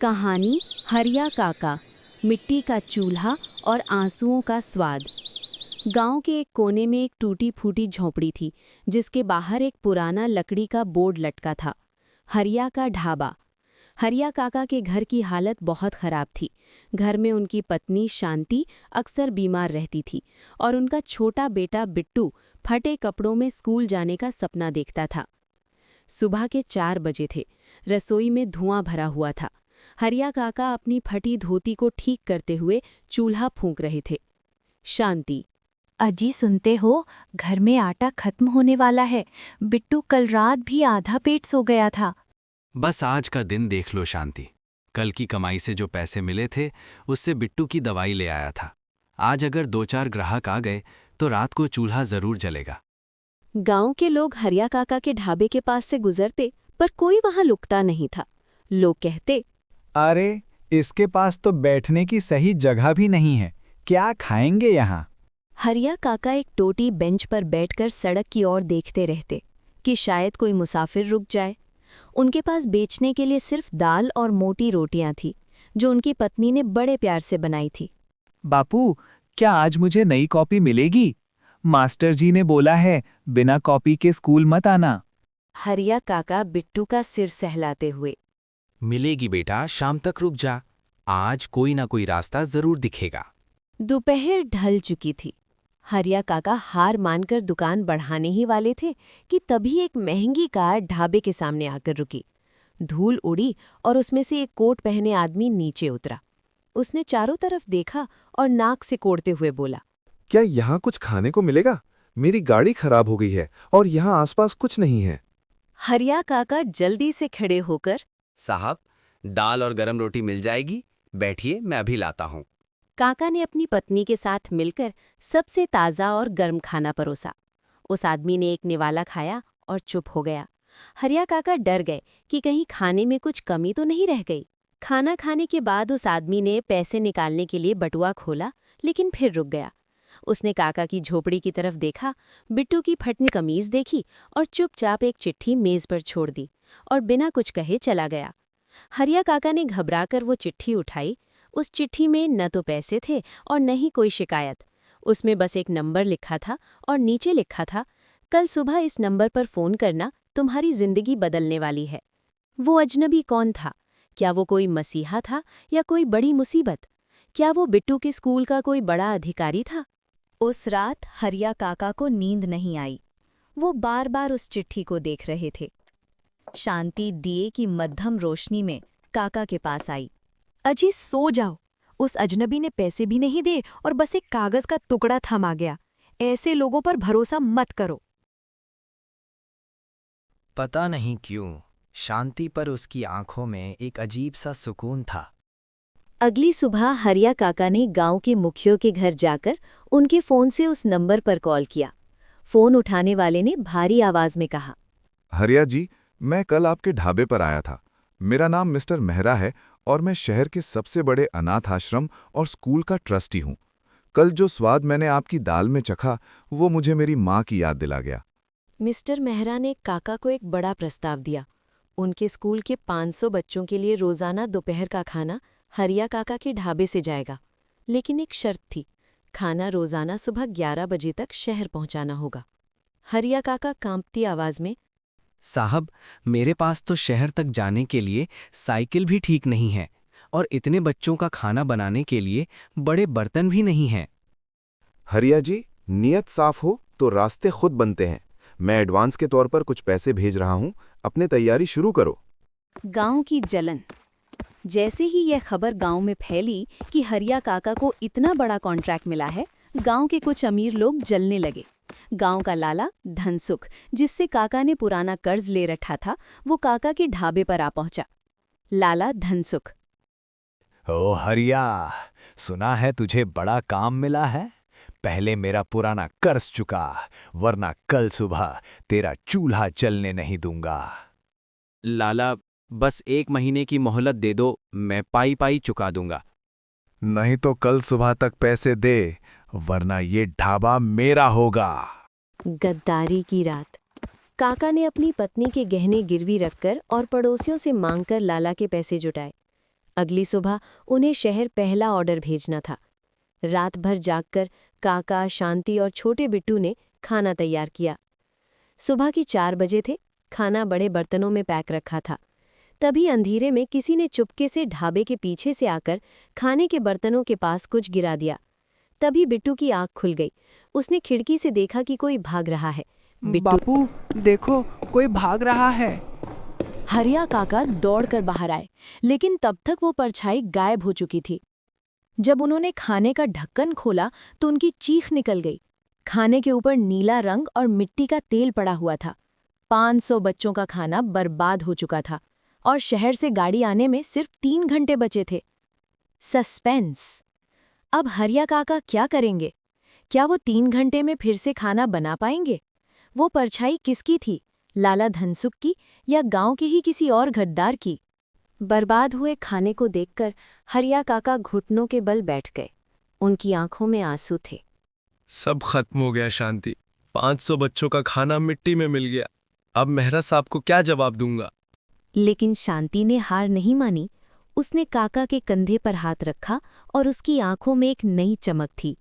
कहानी हरिया काका, मिट्टी का चूल्हा और आंसुओं का स्वाद। गांव के एक कोने में एक टूटी फूटी झोंपड़ी थी, जिसके बाहर एक पुराना लकड़ी का बोर्ड लटका था, हरिया का ढाबा। हरिया काका के घर की हालत बहुत खराब थी। घर में उनकी पत्नी शांति अक्सर बीमार रहती थी और उनका छोटा बेटा बिट्टू फटे कपड़ों में स्कूल जाने का सपना देखता था। सुबह के 4 बजे थे। रसोई में धुआं भरा हुआ था। हरिया काका अपनी फटी धोती को ठीक करते हुए चूल्हा फूंक रहे थे। शांति: अजी सुनते हो, घर में आटा खत्म होने वाला है। बिट्टू कल रात भी आधा पेट सो गया था। बस आज का दिन देख लो शांति। कल की कमाई से जो पैसे मिले थे उससे बिट्टू की दवाई ले आया था। आज अगर 2-4 ग्राहक आ गए तो रात को चूल्हा जरूर जलेगा। गांव के लोग हरिया काका के ढाबे के पास से गुजरते, पर कोई वहां लुकता नहीं था। लोग कहते, अरे, इसके पास तो बैठने की सही जगह भी नहीं है, क्या खाएंगे यहाँ। हरिया काका एक टोटी बेंच पर बैठकर सड़क की ओर देखते रहते कि शायद कोई मुसाफिर रुक जाए। उनके पास बेचने के लिए सिर्फ दाल और मोटी रोटियां थी, जो उनकी पत्नी ने बड़े प्यार से बनाई थी। बापू, क्या आज मुझे नई कॉपी मिलेगी? मास्टर जी ने बोला है बिना कॉपी के स्कूल मत आना। हरिया काका बिट्टू का सिर सहलाते हुए, मिलेगी बेटा, शाम तक रुक जा, आज कोई ना कोई रास्ता जरूर दिखेगा। दोपहर ढल चुकी थी। हरिया काका हार मानकर दुकान बढ़ाने ही वाले थे कि तभी एक महंगी कार ढाबे के सामने आकर रुकी। धूल उड़ी और उसमें से एक कोट पहने आदमी नीचे उतरा। उसने चारों तरफ देखा और नाक से कोड़ते हुए बोला, क्या यहाँ कुछ खाने को मिलेगा? मेरी गाड़ी खराब हो गई है और यहाँ आसपास कुछ नहीं है। हरिया काका जल्दी से खड़े होकर, साहब, दाल और गरम रोटी मिल जाएगी, बैठिए, मैं अभी लाता हूँ। काका ने अपनी पत्नी के साथ मिलकर सबसे ताज़ा और गर्म खाना परोसा। उस आदमी ने एक निवाला खाया और चुप हो गया। हरिया काका डर गए कि कहीं खाने में कुछ कमी तो नहीं रह गई। खाना खाने के बाद उस आदमी ने पैसे निकालने के लिए बटुआ खोला, लेकिन फिर रुक गया। उसने काका की झोपड़ी की तरफ देखा, बिट्टू की फटनी कमीज देखी और चुपचाप एक चिट्ठी मेज पर छोड़ दी और बिना कुछ कहे चला गया। हरिया काका ने घबराकर वो चिट्ठी उठाई। उस चिट्ठी में न तो पैसे थे और न ही कोई शिकायत। उसमें बस एक नंबर लिखा था और नीचे लिखा था, कल सुबह इस नंबर पर फ़ोन करना, तुम्हारी जिंदगी बदलने वाली है। वो अजनबी कौन था? क्या वो कोई मसीहा था या कोई बड़ी मुसीबत? क्या वो बिट्टू के स्कूल का कोई बड़ा अधिकारी था? उस रात हरिया काका को नींद नहीं आई। वो बार बार उस चिट्ठी को देख रहे थे। शांति दिए की मध्यम रोशनी में काका के पास आई। अजी सो जाओ, उस अजनबी ने पैसे भी नहीं दे और बस एक कागज का टुकड़ा थमा गया। ऐसे लोगों पर भरोसा मत करो। पता नहीं क्यों शांति पर उसकी आंखों में एक अजीब सा सुकून था। अगली सुबह हरिया काका ने गांव के मुखिया के घर जाकर उनके फ़ोन से उस नंबर पर कॉल किया। फ़ोन उठाने वाले ने भारी आवाज़ में कहा, हरिया जी, मैं कल आपके ढाबे पर आया था। मेरा नाम मिस्टर मेहरा है और मैं शहर के सबसे बड़े अनाथ आश्रम और स्कूल का ट्रस्टी हूँ। कल जो स्वाद मैंने आपकी दाल में चखा, वो मुझे मेरी माँ की याद दिला गया। मिस्टर मेहरा ने काका को एक बड़ा प्रस्ताव दिया। उनके स्कूल के 500 बच्चों के लिए रोज़ाना दोपहर का खाना हरिया काका के ढाबे से जाएगा, लेकिन एक शर्त थी, खाना रोज़ाना सुबह 11 बजे तक शहर पहुंचाना होगा। हरिया काका कांपती आवाज़ में, साहब, मेरे पास तो शहर तक जाने के लिए साइकिल भी ठीक नहीं है और इतने बच्चों का खाना बनाने के लिए बड़े बर्तन भी नहीं हैं। हरिया जी, नियत साफ हो तो रास्ते खुद बनते हैं। मैं एडवांस के तौर पर कुछ पैसे भेज रहा हूँ, अपने तैयारी शुरू करो। गांव की जलन। जैसे ही यह खबर गांव में फैली कि हरिया काका को इतना बड़ा कॉन्ट्रैक्ट मिला है, गांव के कुछ अमीर लोग जलने लगे। गांव का लाला धनसुख, जिससे काका ने पुराना कर्ज ले रखा था, वो काका के ढाबे पर आ पहुंचा। लाला धनसुख: ओ हरिया, सुना है तुझे बड़ा काम मिला है। पहले मेरा पुराना कर्ज चुका, वरना कल सुबह तेरा चूल्हा जलने नहीं दूंगा। लाला, बस 1 महीने की मोहलत दे दो, मैं पाई पाई चुका दूंगा। नहीं तो कल सुबह तक पैसे दे, वरना ये ढाबा मेरा होगा। गद्दारी की रात। काका ने अपनी पत्नी के गहने गिरवी रखकर और पड़ोसियों से मांगकर लाला के पैसे जुटाए। अगली सुबह उन्हें शहर पहला ऑर्डर भेजना था। रात भर जागकर काका, शांति और छोटे बिट्टू ने खाना तैयार किया। सुबह की 4 बजे थे। खाना बड़े बर्तनों में पैक रखा था। तभी अंधेरे में किसी ने चुपके से ढाबे के पीछे से आकर खाने के बर्तनों के पास कुछ गिरा दिया। तभी बिट्टू की आंख खुल गई। उसने खिड़की से देखा कि कोई भाग रहा है। बापू, देखो, कोई भाग रहा है। हरिया काका दौड़कर बाहर आए, लेकिन तब तक वो परछाई गायब हो चुकी थी। जब उन्होंने खाने का ढक्कन खोला तो उनकी चीख निकल गई। खाने के ऊपर नीला रंग और मिट्टी का तेल पड़ा हुआ था। 500 बच्चों का खाना बर्बाद हो चुका था और शहर से गाड़ी आने में सिर्फ 3 घंटे बचे थे। सस्पेंस। अब हरिया काका क्या करेंगे? क्या वो 3 घंटे में फिर से खाना बना पाएंगे? वो परछाई किसकी थी, लाला धनसुख की या गांव के ही किसी और गद्दार की? बर्बाद हुए खाने को देखकर हरिया काका घुटनों के बल बैठ गए। उनकी आंखों में आंसू थे। सब खत्म हो गया शांति। 500 बच्चों का खाना मिट्टी में मिल गया। अब मेहरा साहब को क्या जवाब दूंगा? लेकिन शांति ने हार नहीं मानी। उसने काका के कंधे पर हाथ रखा और उसकी आंखों में एक नई चमक थी।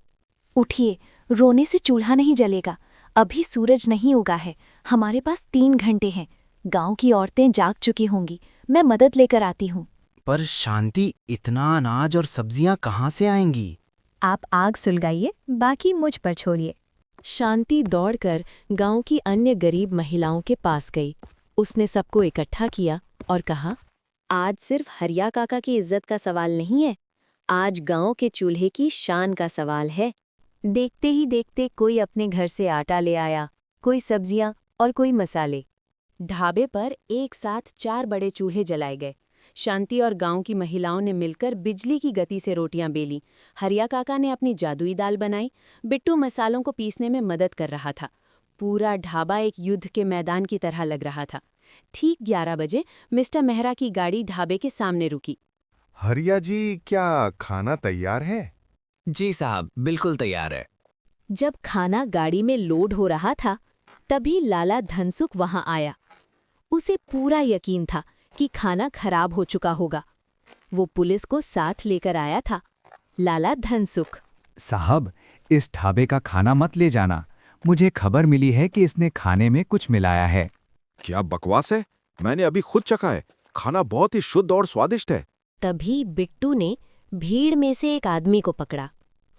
उठिए, रोने से चूल्हा नहीं जलेगा। अभी सूरज नहीं उगा है। हमारे पास 3 घंटे हैं। गांव की औरतें जाग चुकी होंगी। मैं मदद लेकर आती हूँ। पर शांति, इतना अनाज और सब्जियां कहाँ से आएंगी? आप आग सुलगाइए, बाकी मुझ पर छोड़िए। शांति दौड़कर गांव की अन्य गरीब महिलाओं के पास गई। उसने सबको इकट्ठा किया और कहा, आज सिर्फ हरिया काका की इज्जत का सवाल नहीं है, आज गांव के चूल्हे की शान का सवाल है। देखते ही देखते कोई अपने घर से आटा ले आया, कोई सब्जियां और कोई मसाले। ढाबे पर एक साथ 4 बड़े चूल्हे जलाए गए। शांति और गांव की महिलाओं ने मिलकर बिजली की गति से रोटियां बेली। हरिया काका ने अपनी जादुई दाल बनाई। बिट्टू मसालों को पीसने में मदद कर रहा था। पूरा ढाबा एक युद्ध के मैदान की तरह लग रहा था। ठीक 11 बजे मिस्टर मेहरा की गाड़ी ढाबे के सामने रुकी। हरिया जी, क्या खाना तैयार है? जी साहब, बिल्कुल तैयार है। जब खाना गाड़ी में लोड हो रहा था, तभी लाला धनसुख वहां आया। उसे पूरा यकीन था कि खाना खराब हो चुका होगा। वो पुलिस को साथ लेकर आया था। लाला धनसुख, साहब, इस ढाबे का खाना मत ले जाना। मुझे खबर मिली है कि इसने खाने में कुछ मिलाया है। क्या बकवास है? मैंने अभी खुद चखा है। खाना बहुत ही शुद्ध और स्वादिष्ट है। तभी बिट्टू ने भीड़ में से एक आदमी को पकड़ा।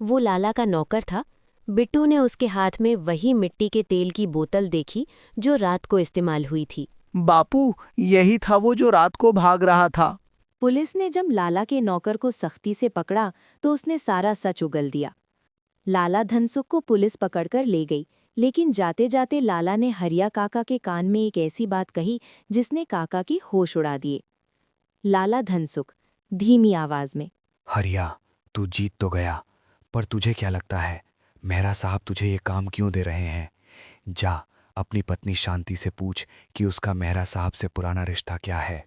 वो लाला का नौकर था। बिट्टू ने उसके हाथ में वही मिट्टी के तेल की बोतल देखी जो रात को इस्तेमाल हुई थी। बापू, यही था वो जो रात को भाग रहा था। पुलिस ने जब लाला के नौकर को सख्ती से पकड़ा तो उसने सारा सच उगल दिया। लाला धनसुख को पुलिस पकड़कर ले गई, लेकिन जाते जाते लाला ने हरिया काका के कान में एक ऐसी बात कही जिसने काका की होश उड़ा दिए। लाला धनसुख धीमी आवाज में, हरिया, तू जीत तो गया, पर तुझे क्या लगता है मेहरा साहब तुझे ये काम क्यों दे रहे हैं? जा अपनी पत्नी शांति से पूछ कि उसका मेहरा साहब से पुराना रिश्ता क्या है।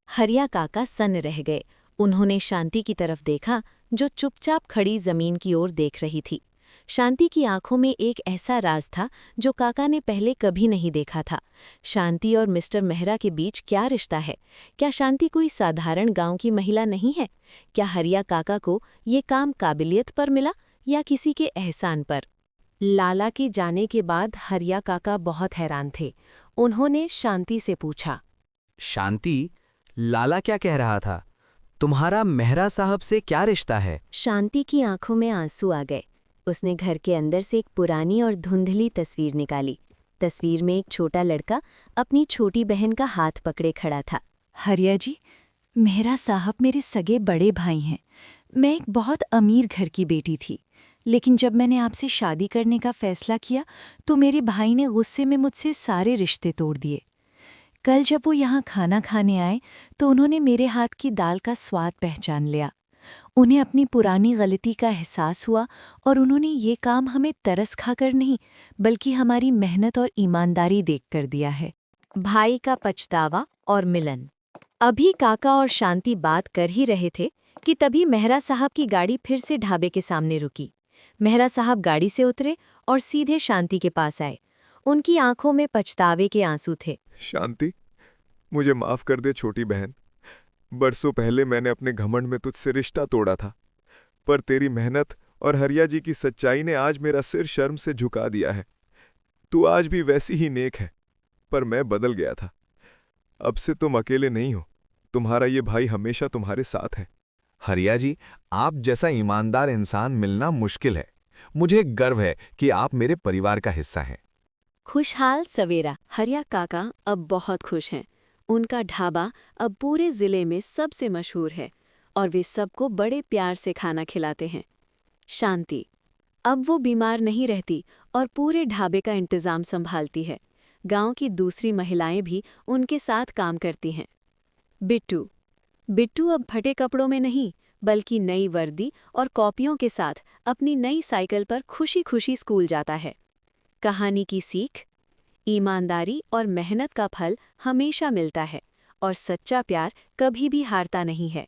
हरिया काका सन्न रह गए। उन्होंने शांति की तरफ देखा जो चुपचाप खड़ी जमीन की ओर देख रही थी। शांति की आंखों में एक ऐसा राज था जो काका ने पहले कभी नहीं देखा था। शांति और मिस्टर मेहरा के बीच क्या रिश्ता है? क्या शांति कोई साधारण गांव की महिला नहीं है? क्या हरिया काका को ये काम काबिलियत पर मिला या किसी के एहसान पर? लाला के जाने के बाद हरिया काका बहुत हैरान थे। उन्होंने शांति से पूछा, शांति, लाला क्या कह रहा था? तुम्हारा मेहरा साहब से क्या रिश्ता है? शांति की आंखों में आंसू आ गए। उसने घर के अंदर से एक पुरानी और धुंधली तस्वीर निकाली। तस्वीर में एक छोटा लड़का अपनी छोटी बहन का हाथ पकड़े खड़ा था। हरिया जी, मेहरा साहब मेरे सगे बड़े भाई हैं। मैं एक बहुत अमीर घर की बेटी थी, लेकिन जब मैंने आपसे शादी करने का फैसला किया तो मेरे भाई ने गुस्से में मुझसे सारे रिश्ते तोड़ दिए। कल जब वो यहाँ खाना खाने आए तो उन्होंने मेरे हाथ की दाल का स्वाद पहचान लिया। उन्हें अपनी पुरानी गलती का एहसास हुआ और उन्होंने ये काम हमें तरस खाकर नहीं, बल्कि हमारी मेहनत और ईमानदारी देखकर दिया है। भाई का पछतावा और मिलन। अभी काका और शांति बात कर ही रहे थे कि तभी मेहरा साहब की गाड़ी फिर से ढाबे के सामने रुकी। मेहरा साहब गाड़ी से उतरे और सीधे शांति के पास आए। उनकी आंखों में पछतावे के आंसू थे। शांति, मुझे माफ कर दे छोटी बहन। बरसों पहले मैंने अपने घमंड में तुझसे रिश्ता तोड़ा था, पर तेरी मेहनत और हरिया जी की सच्चाई ने आज मेरा सिर शर्म से झुका दिया है। तू आज भी वैसी ही नेक है, पर मैं बदल गया था। अब से तुम अकेले नहीं हो, तुम्हारा ये भाई हमेशा तुम्हारे साथ है। हरिया जी, आप जैसा ईमानदार इंसान मिलना मुश्किल है। मुझे गर्व है कि आप मेरे परिवार का हिस्सा हैं। खुशहाल सवेरा। हरिया काका अब बहुत खुश हैं। उनका ढाबा अब पूरे जिले में सबसे मशहूर है और वे सबको बड़े प्यार से खाना खिलाते हैं। शांति। अब वो बीमार नहीं रहती और पूरे ढाबे का इंतजाम संभालती है। गांव की दूसरी महिलाएं भी उनके साथ काम करती हैं। बिट्टू। बिट्टू अब फटे कपड़ों में नहीं, बल्कि नई वर्दी और कॉपियों के साथ अपनी नई साइकिल पर खुशी खुशी स्कूल जाता है। कहानी की सीख। ईमानदारी और मेहनत का फल हमेशा मिलता है और सच्चा प्यार कभी भी हारता नहीं है।